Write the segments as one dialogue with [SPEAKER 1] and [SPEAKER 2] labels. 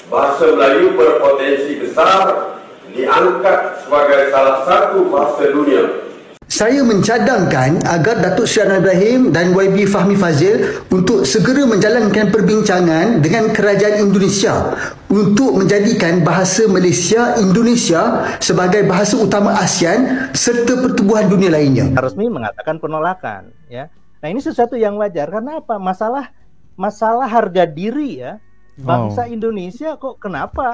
[SPEAKER 1] Bahasa Melayu berpotensi besar diangkat sebagai salah satu bahasa dunia.
[SPEAKER 2] Saya mencadangkan agar Datuk Seri Anwar Ibrahim dan YB Fahmi Fadzil untuk segera menjalankan perbincangan dengan kerajaan Indonesia untuk menjadikan bahasa Malaysia Indonesia sebagai bahasa utama ASEAN serta pertubuhan dunia lainnya.
[SPEAKER 3] Resmi mengatakan penolakan, ya. Nah, ini sesuatu yang wajar karena apa? Masalah harga diri, ya. Bangsa Indonesia kok kenapa?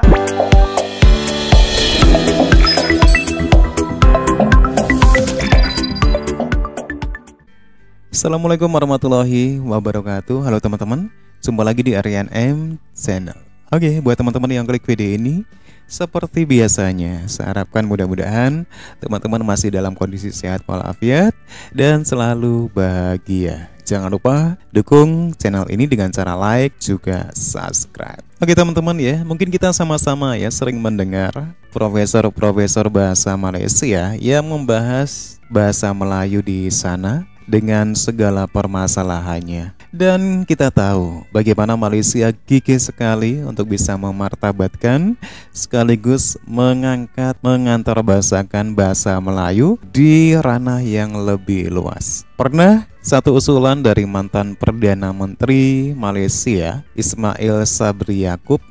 [SPEAKER 4] Assalamualaikum warahmatullahi wabarakatuh. Halo teman-teman, jumpa lagi di Aryan M Channel. Oke, buat teman-teman yang klik video ini, seperti biasanya, saya harapkan mudah-mudahan teman-teman masih dalam kondisi sehat walafiat dan selalu bahagia. Jangan lupa dukung channel ini dengan cara like juga subscribe. Oke teman-teman ya, mungkin kita sama-sama ya sering mendengar profesor-profesor bahasa Malaysia yang membahas bahasa Melayu di sana dengan segala permasalahannya. Dan kita tahu bagaimana Malaysia gigih sekali untuk bisa memartabatkan sekaligus mengangkat, mengantarbahasakan bahasa Melayu di ranah yang lebih luas. Pernah satu usulan dari mantan Perdana Menteri Malaysia Ismail Sabri Yaakob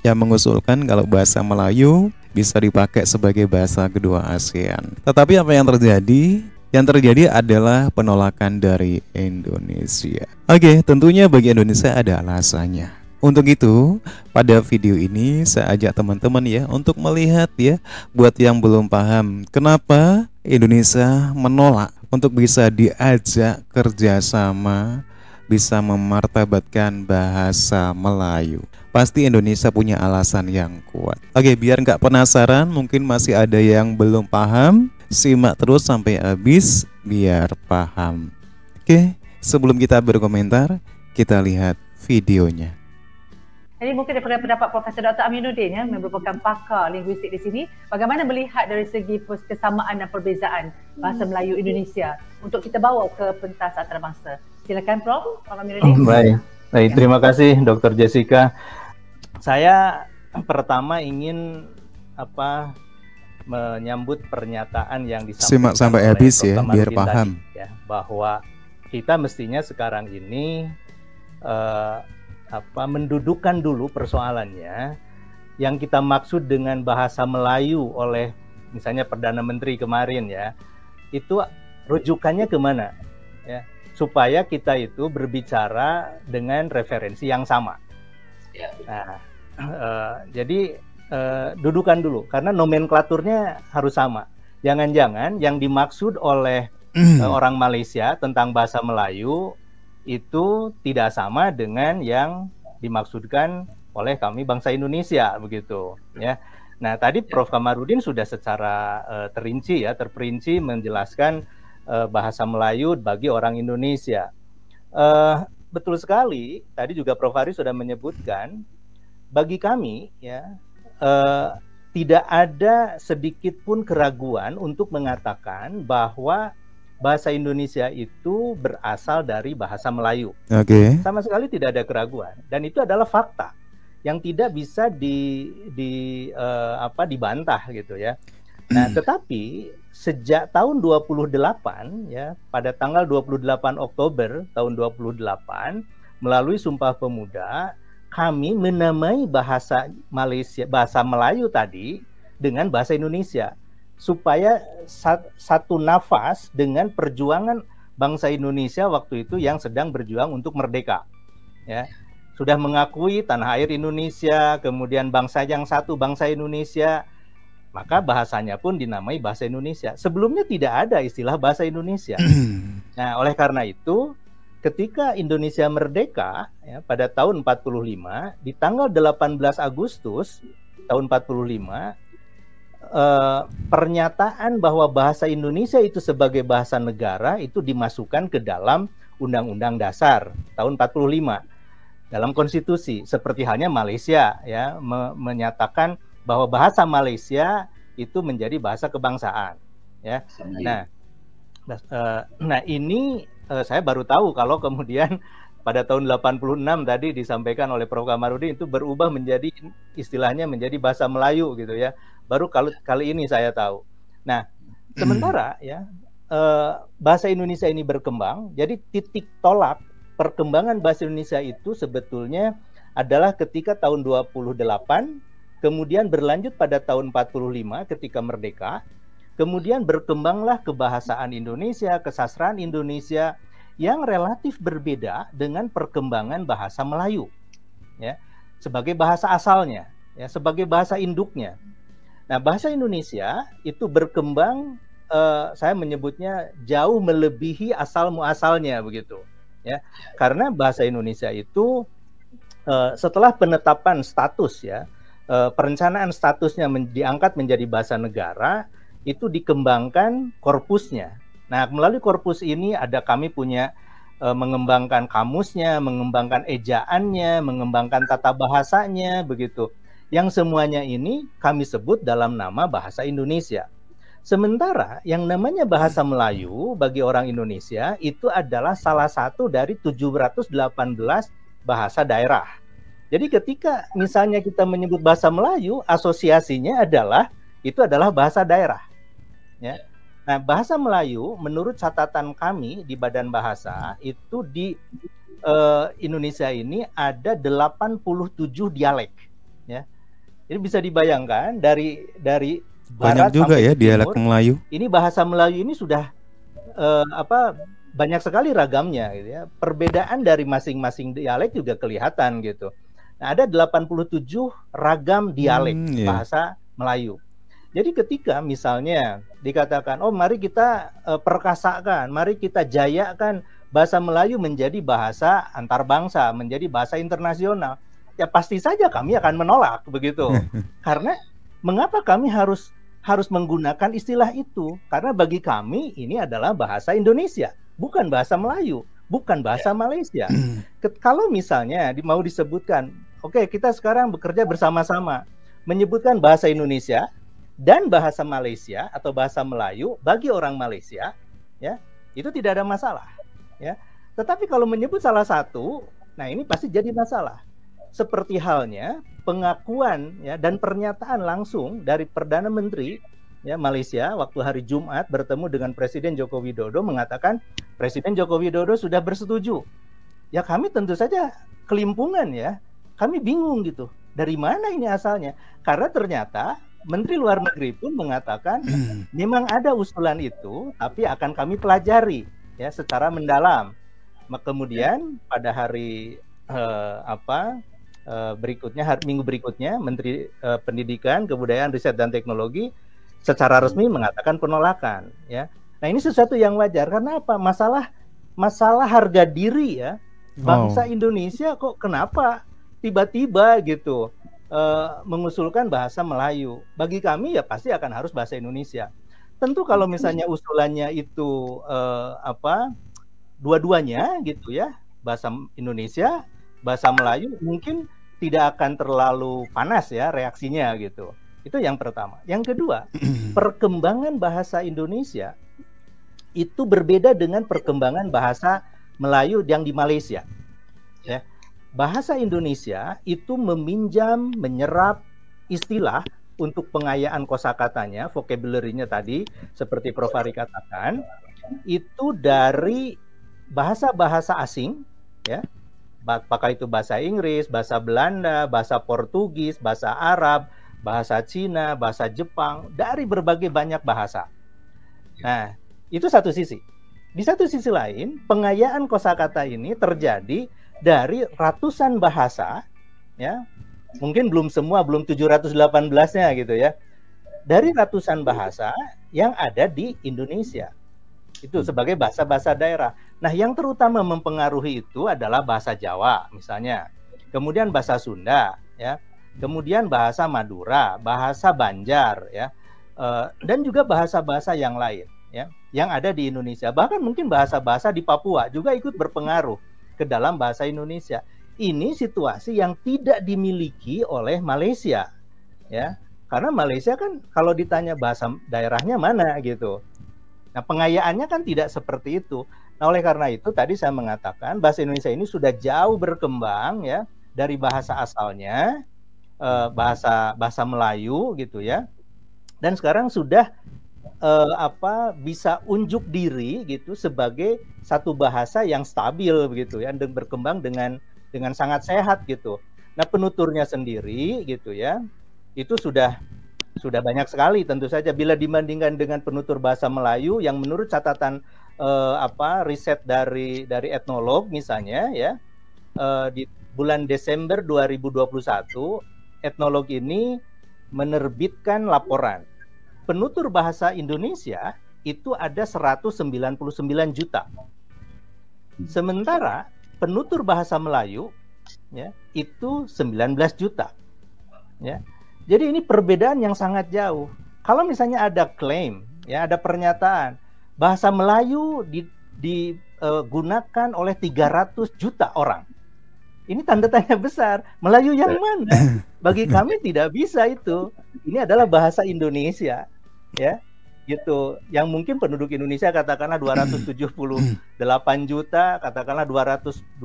[SPEAKER 4] yang mengusulkan kalau bahasa Melayu bisa dipakai sebagai bahasa kedua ASEAN. Tetapi apa yang terjadi? Yang terjadi adalah penolakan dari Indonesia. Oke, tentunya bagi Indonesia ada alasannya. Untuk itu, pada video ini saya ajak teman-teman ya untuk melihat ya, buat yang belum paham kenapa Indonesia menolak untuk bisa diajak kerjasama, bisa memartabatkan bahasa Melayu. Pasti Indonesia punya alasan yang kuat. Oke, biar nggak penasaran, mungkin masih ada yang belum paham. Simak terus sampai habis biar paham. Oke, sebelum kita berkomentar, kita lihat videonya.
[SPEAKER 5] Jadi mungkin daripada pendapat Profesor Dr. Aminuddin yang merupakan pakar linguistik di sini, bagaimana melihat dari segi kesamaan dan perbezaan bahasa Melayu Indonesia untuk kita bawa ke pentas antarabangsa. Silakan Prof. Aminuddin.
[SPEAKER 3] Baik, terima kasih Dr. Jessica. Saya pertama ingin menyambut pernyataan yang disampaikan
[SPEAKER 4] simak sampai habis ya biar
[SPEAKER 3] tadi,
[SPEAKER 4] paham
[SPEAKER 3] ya, bahwa kita mestinya sekarang ini mendudukan dulu persoalannya. Yang kita maksud dengan bahasa Melayu oleh misalnya Perdana Menteri kemarin ya, itu rujukannya kemana ya, supaya kita itu berbicara dengan referensi yang sama ya. Nah, jadi dudukan dulu karena nomenklaturnya harus sama. Jangan-jangan yang dimaksud oleh orang Malaysia tentang bahasa Melayu itu tidak sama dengan yang dimaksudkan oleh kami bangsa Indonesia begitu ya. Nah, tadi Prof. Kamarudin sudah secara terperinci menjelaskan bahasa Melayu bagi orang Indonesia. Betul sekali, tadi juga Prof. Hari sudah menyebutkan bagi kami ya, tidak ada sedikit pun keraguan untuk mengatakan bahwa bahasa Indonesia itu berasal dari bahasa Melayu.
[SPEAKER 4] Oke.
[SPEAKER 3] Sama sekali tidak ada keraguan dan itu adalah fakta yang tidak bisa dibantah gitu ya. Nah, tetapi sejak tahun 28 ya, pada tanggal 28 Oktober tahun 28 melalui Sumpah Pemuda kami menamai bahasa Malaysia, bahasa Melayu tadi dengan bahasa Indonesia supaya satu nafas dengan perjuangan bangsa Indonesia waktu itu yang sedang berjuang untuk merdeka. Ya, sudah mengakui tanah air Indonesia, kemudian bangsa yang satu, bangsa Indonesia, maka bahasanya pun dinamai bahasa Indonesia. Sebelumnya tidak ada istilah bahasa Indonesia. Nah, oleh karena itu ketika Indonesia merdeka ya, pada tahun 45, di tanggal 18 Agustus tahun 45, pernyataan bahwa bahasa Indonesia itu sebagai bahasa negara itu dimasukkan ke dalam Undang-Undang Dasar tahun 45 dalam konstitusi, seperti halnya Malaysia ya, menyatakan bahwa bahasa Malaysia itu menjadi bahasa kebangsaan ya. Nah, ini saya baru tahu kalau kemudian pada tahun 86 tadi disampaikan oleh Prof. Kamarudin itu berubah menjadi istilahnya menjadi bahasa Melayu gitu ya. Baru kali ini saya tahu. Nah, sementara ya bahasa Indonesia ini berkembang, jadi titik tolak perkembangan bahasa Indonesia itu sebetulnya adalah ketika tahun 28, kemudian berlanjut pada tahun 45 ketika merdeka, kemudian berkembanglah kebahasaan Indonesia, kesastraan Indonesia yang relatif berbeda dengan perkembangan bahasa Melayu, ya, sebagai bahasa asalnya, ya, sebagai bahasa induknya. Nah, bahasa Indonesia itu berkembang, saya menyebutnya jauh melebihi asal muasalnya begitu, ya, karena bahasa Indonesia itu setelah penetapan status, ya, perencanaan statusnya diangkat menjadi bahasa negara, itu dikembangkan korpusnya. Nah, melalui korpus ini kami punya mengembangkan kamusnya, mengembangkan ejaannya, mengembangkan tata bahasanya, begitu. Yang semuanya ini kami sebut dalam nama bahasa Indonesia. Sementara yang namanya bahasa Melayu bagi orang Indonesia itu adalah salah satu dari 718 bahasa daerah. Jadi ketika misalnya kita menyebut bahasa Melayu, asosiasinya adalah bahasa daerah. Ya. Nah, bahasa Melayu menurut catatan kami di Badan Bahasa itu di Indonesia ini ada 87 dialek, ya. Jadi bisa dibayangkan dari barat
[SPEAKER 4] banyak juga
[SPEAKER 3] sampai
[SPEAKER 4] ya
[SPEAKER 3] timur,
[SPEAKER 4] dialek Melayu.
[SPEAKER 3] Ini bahasa Melayu ini sudah banyak sekali ragamnya gitu ya. Perbedaan dari masing-masing dialek juga kelihatan gitu. Nah, ada 87 ragam dialek bahasa Melayu. Jadi ketika misalnya dikatakan, oh mari kita perkasakan, mari kita jayakan bahasa Melayu menjadi bahasa antar bangsa, menjadi bahasa internasional, ya pasti saja kami akan menolak begitu. Karena mengapa kami harus menggunakan istilah itu? Karena bagi kami ini adalah bahasa Indonesia, bukan bahasa Melayu, bukan bahasa Malaysia. Kalau misalnya mau disebutkan, oke, kita sekarang bekerja bersama-sama menyebutkan bahasa Indonesia dan bahasa Malaysia atau bahasa Melayu bagi orang Malaysia, ya, itu tidak ada masalah, ya. Tetapi kalau menyebut salah satu, nah ini pasti jadi masalah. Seperti halnya pengakuan, ya, dan pernyataan langsung dari Perdana Menteri, ya, Malaysia waktu hari Jumat bertemu dengan Presiden Joko Widodo mengatakan Presiden Joko Widodo sudah bersetuju. Ya kami tentu saja kelimpungan, ya. Kami bingung gitu. Dari mana ini asalnya? Karena ternyata Menteri Luar Negeri pun mengatakan memang ada usulan itu, tapi akan kami pelajari, ya, secara mendalam. Kemudian pada hari berikutnya, minggu berikutnya, Menteri Pendidikan, Kebudayaan, Riset dan Teknologi secara resmi mengatakan penolakan, ya. Nah, ini sesuatu yang wajar karena apa? Masalah harga diri, ya. Bangsa Indonesia kok kenapa tiba-tiba gitu mengusulkan bahasa Melayu. Bagi kami ya pasti akan harus bahasa Indonesia. Tentu kalau misalnya usulannya itu dua-duanya gitu ya, bahasa Indonesia, bahasa Melayu, mungkin tidak akan terlalu panas ya reaksinya gitu. Itu yang pertama. Yang kedua, perkembangan bahasa Indonesia itu berbeda dengan perkembangan bahasa Melayu yang di Malaysia. Ya. Bahasa Indonesia itu menyerap istilah untuk pengayaan kosakatanya, vocabulary-nya tadi, seperti Prof. Ari katakan, itu dari bahasa-bahasa asing, ya, apakah itu bahasa Inggris, bahasa Belanda, bahasa Portugis, bahasa Arab, bahasa Cina, bahasa Jepang, dari berbagai banyak bahasa. Nah, itu satu sisi. Di satu sisi lain, pengayaan kosakata ini terjadi dari ratusan bahasa, ya, mungkin belum semua, belum 718-nya gitu ya, dari ratusan bahasa yang ada di Indonesia. Itu sebagai bahasa-bahasa daerah. Nah, yang terutama mempengaruhi itu adalah bahasa Jawa misalnya, kemudian bahasa Sunda, ya, kemudian bahasa Madura, bahasa Banjar, ya, dan juga bahasa-bahasa yang lain, ya, yang ada di Indonesia. Bahkan mungkin bahasa-bahasa di Papua juga ikut berpengaruh ke dalam bahasa Indonesia. Ini situasi yang tidak dimiliki oleh Malaysia, ya, karena Malaysia kan kalau ditanya bahasa daerahnya mana gitu. Nah, pengayaannya kan tidak seperti itu. Nah, oleh karena itu tadi saya mengatakan bahasa Indonesia ini sudah jauh berkembang ya dari bahasa asalnya, bahasa Melayu gitu ya. Dan sekarang sudah bisa unjuk diri gitu sebagai satu bahasa yang stabil begitu ya, dan berkembang dengan sangat sehat gitu. Nah, penuturnya sendiri gitu ya, itu sudah banyak sekali tentu saja bila dibandingkan dengan penutur bahasa Melayu yang menurut catatan riset dari etnolog misalnya ya, di bulan Desember 2021 etnolog ini menerbitkan laporan penutur bahasa Indonesia itu ada 199 juta. Sementara penutur bahasa Melayu ya, itu 19 juta. Ya. Jadi ini perbedaan yang sangat jauh. Kalau misalnya ada klaim, ya ada pernyataan bahasa Melayu digunakan oleh 300 juta orang. Ini tanda tanya besar. Melayu yang mana? Bagi kami tidak bisa itu. Ini adalah bahasa Indonesia, ya, gitu. Yang mungkin penduduk Indonesia katakanlah 278 juta, katakanlah 220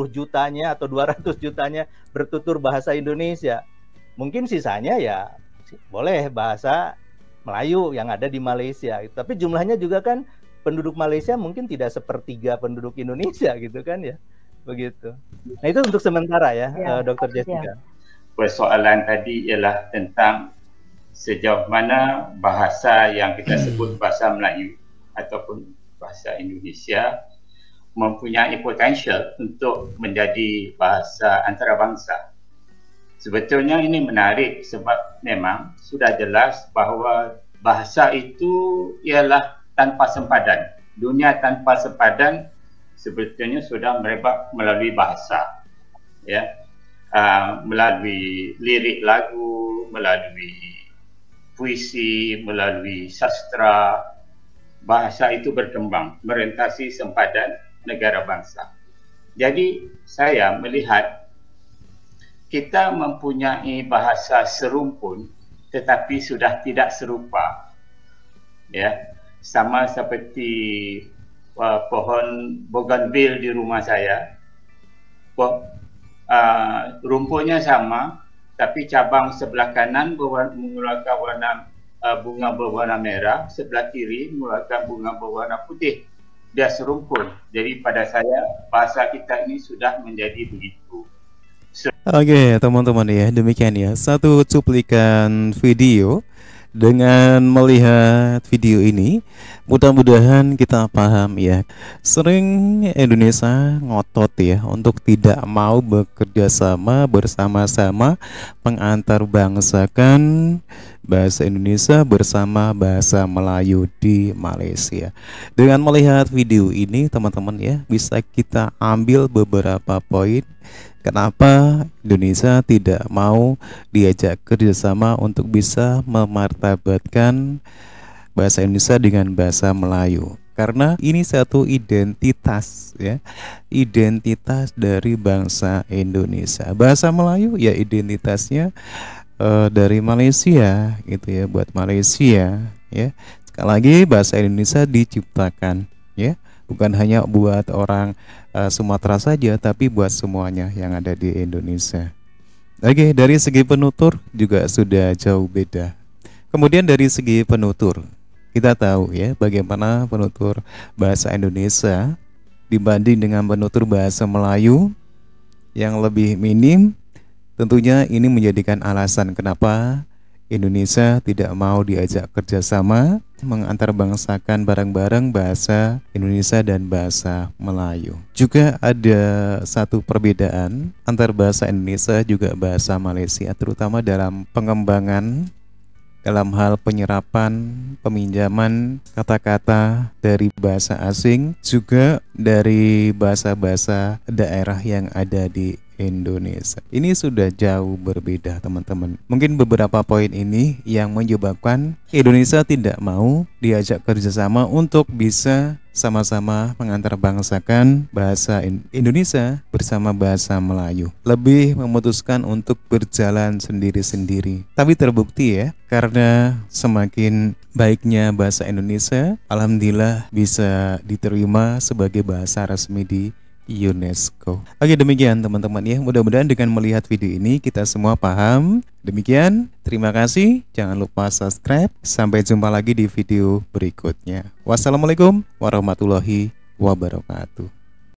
[SPEAKER 3] jutanya atau 200 jutanya bertutur bahasa Indonesia. Mungkin sisanya ya boleh bahasa Melayu yang ada di Malaysia. Tapi jumlahnya juga kan penduduk Malaysia mungkin tidak sepertiga penduduk Indonesia gitu kan ya. Begitu. Nah, itu untuk sementara ya, Dr. Jessica.
[SPEAKER 6] Persoalan tadi ialah tentang sejauh mana bahasa yang kita sebut bahasa Melayu ataupun bahasa Indonesia mempunyai potensial untuk menjadi bahasa antarabangsa. Sebetulnya ini menarik sebab memang sudah jelas bahawa bahasa itu ialah tanpa sempadan. Dunia tanpa sempadan sebetulnya sudah merebak melalui bahasa, ya, melalui lirik lagu, melalui puisi, melalui sastra. Bahasa itu berkembang merentasi sempadan negara bangsa. Jadi saya melihat kita mempunyai bahasa serumpun tetapi sudah tidak serupa, ya, sama seperti pohon bougainville di rumah saya. Rumputnya sama, tapi cabang sebelah kanan mengeluarkan warna bunga berwarna merah, sebelah kiri mengeluarkan bunga berwarna putih. Dia serumpun. Jadi pada saya bahasa kita ini sudah menjadi begitu.
[SPEAKER 4] Oke, teman-teman ya, demikian ya satu cuplikan video. Dengan melihat video ini, mudah-mudahan kita paham ya. Sering Indonesia ngotot ya untuk tidak mau bekerja sama bersama-sama mengantar-bangsakan bahasa Indonesia bersama bahasa Melayu di Malaysia. Dengan melihat video ini, teman-teman ya, bisa kita ambil beberapa poin kenapa Indonesia tidak mau diajak kerjasama untuk bisa memartabatkan bahasa Indonesia dengan bahasa Melayu. Karena ini satu identitas ya, identitas dari bangsa Indonesia. Bahasa Melayu ya identitasnya dari Malaysia gitu ya, buat Malaysia ya. Sekali lagi bahasa Indonesia diciptakan ya, bukan hanya buat orang Sumatera saja, tapi buat semuanya yang ada di Indonesia. Oke, dari segi penutur juga sudah jauh beda. Kemudian dari segi penutur, kita tahu ya bagaimana penutur bahasa Indonesia dibanding dengan penutur bahasa Melayu yang lebih minim. Tentunya ini menjadikan alasan kenapa Indonesia tidak mau diajak kerjasama mengantar-bangsakan barang-barang bahasa Indonesia dan bahasa Melayu. Juga ada satu perbedaan antar bahasa Indonesia juga bahasa Malaysia, terutama dalam pengembangan, dalam hal penyerapan, peminjaman kata-kata dari bahasa asing, juga dari bahasa-bahasa daerah yang ada di Indonesia. Ini sudah jauh berbeda, teman-teman. Mungkin beberapa poin ini yang menyebabkan Indonesia tidak mau diajak kerjasama untuk bisa sama-sama mengantarbangsakan bahasa Indonesia bersama bahasa Melayu. Lebih memutuskan untuk berjalan sendiri-sendiri. Tapi terbukti ya, karena semakin baiknya bahasa Indonesia, alhamdulillah bisa diterima sebagai bahasa resmi di UNESCO. Oke, demikian teman-teman ya. Mudah-mudahan dengan melihat video ini kita semua paham. Demikian, terima kasih. Jangan lupa subscribe. Sampai jumpa lagi di video berikutnya. Wassalamualaikum warahmatullahi wabarakatuh.